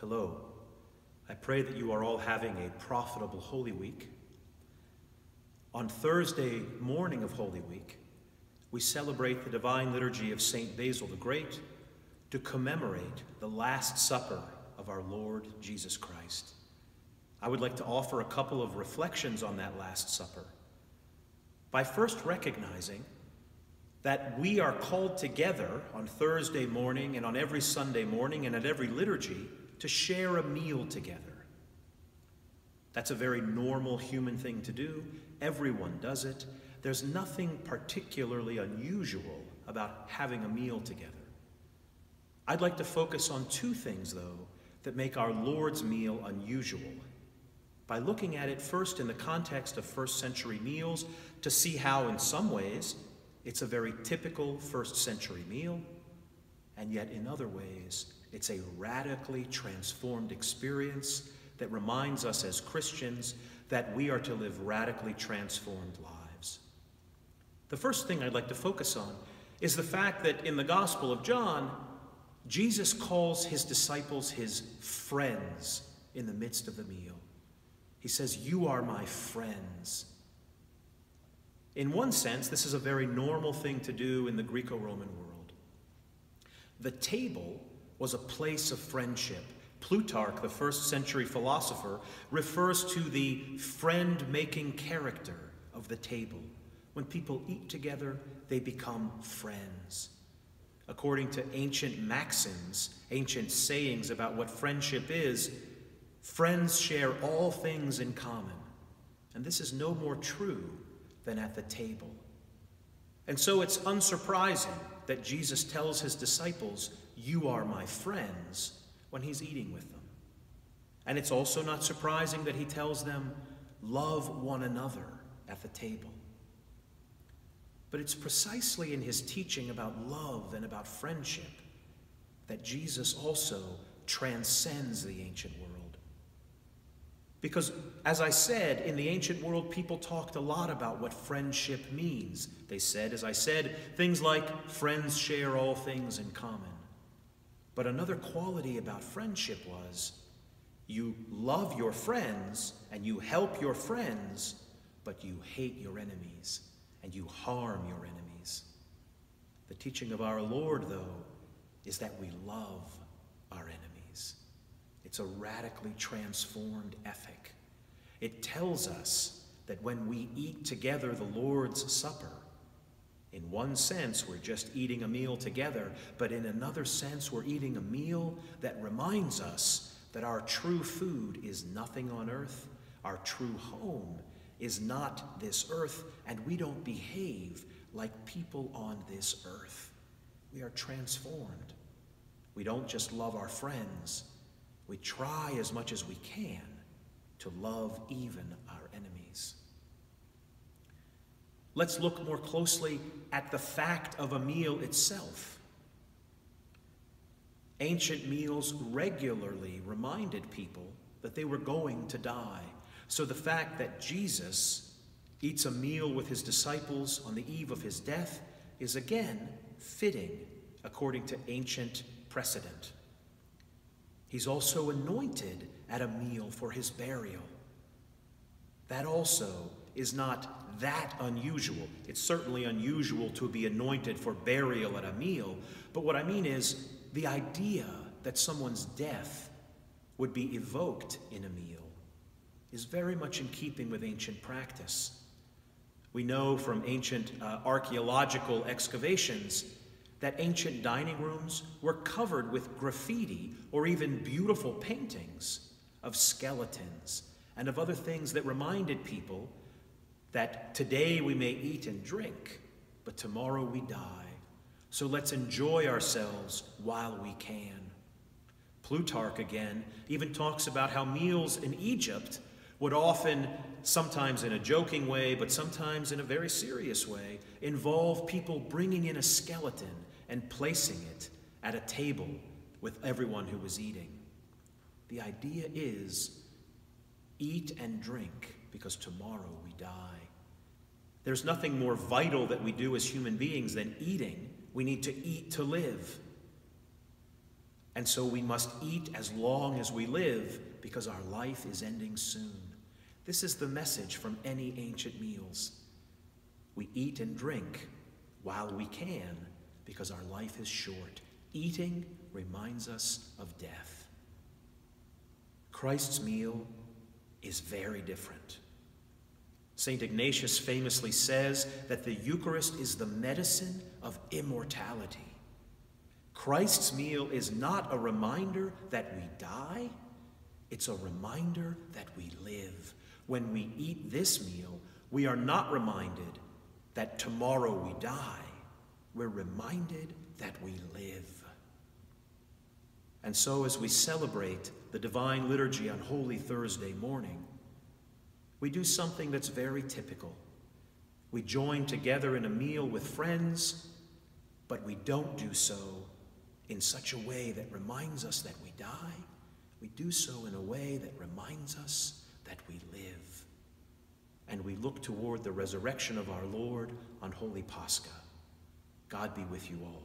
Hello. I pray that you are all having a profitable Holy Week. On Thursday morning of Holy Week, we celebrate the Divine Liturgy of St. Basil the Great to commemorate the Last Supper of our Lord Jesus Christ. I would like to offer a couple of reflections on that Last Supper by first recognizing that we are called together on Thursday morning and on every Sunday morning and at every liturgy to share a meal together. That's a very normal human thing to do. Everyone does it. There's nothing particularly unusual about having a meal together. I'd like to focus on two things, though, that make our Lord's meal unusual, by looking at it first in the context of first century meals to see how, in some ways, it's a very typical first century meal, and yet in other ways, it's a radically transformed experience that reminds us as Christians that we are to live radically transformed lives. The first thing I'd like to focus on is the fact that in the Gospel of John, Jesus calls his disciples his friends in the midst of the meal. He says, "You are my friends." In one sense, this is a very normal thing to do in the Greco-Roman world. The table was a place of friendship. Plutarch, the first century philosopher, refers to the friend-making character of the table. When people eat together, they become friends. According to ancient maxims, ancient sayings about what friendship is, friends share all things in common. And this is no more true than at the table. And so it's unsurprising that Jesus tells his disciples, "You are my friends," when he's eating with them. And it's also not surprising that he tells them, "Love one another" at the table. But it's precisely in his teaching about love and about friendship that Jesus also transcends the ancient world. Because, as I said, in the ancient world, people talked a lot about what friendship means. They said, as I said, things like, friends share all things in common. But another quality about friendship was, you love your friends and you help your friends, but you hate your enemies and you harm your enemies. The teaching of our Lord, though, is that we love our enemies. It's a radically transformed ethic. It tells us that when we eat together the Lord's Supper, in one sense, we're just eating a meal together, but in another sense, we're eating a meal that reminds us that our true food is nothing on earth, our true home is not this earth, and we don't behave like people on this earth. We are transformed. We don't just love our friends, we try as much as we can to love even our enemies. Let's look more closely at the fact of a meal itself. Ancient meals regularly reminded people that they were going to die. So the fact that Jesus eats a meal with his disciples on the eve of his death is again fitting according to ancient precedent. He's also anointed at a meal for his burial. That also is not that unusual. It's certainly unusual to be anointed for burial at a meal, but what I mean is the idea that someone's death would be evoked in a meal is very much in keeping with ancient practice. We know from ancient archaeological excavations that ancient dining rooms were covered with graffiti or even beautiful paintings of skeletons and of other things that reminded people that today we may eat and drink, but tomorrow we die. So let's enjoy ourselves while we can. Plutarch, again, even talks about how meals in Egypt would often, sometimes in a joking way, but sometimes in a very serious way, involve people bringing in a skeleton and placing it at a table with everyone who was eating. The idea is, eat and drink, because tomorrow we die. There's nothing more vital that we do as human beings than eating. We need to eat to live. And so we must eat as long as we live, because our life is ending soon. This is the message from any ancient meals. We eat and drink while we can, because our life is short. Eating reminds us of death. Christ's meal is very different. St. Ignatius famously says that the Eucharist is the medicine of immortality. Christ's meal is not a reminder that we die, it's a reminder that we live. When we eat this meal, we are not reminded that tomorrow we die. We're reminded that we live. And so as we celebrate the Divine Liturgy on Holy Thursday morning, we do something that's very typical. We join together in a meal with friends, but we don't do so in such a way that reminds us that we die. We do so in a way that reminds us that we live. And we look toward the resurrection of our Lord on Holy Pascha. God be with you all.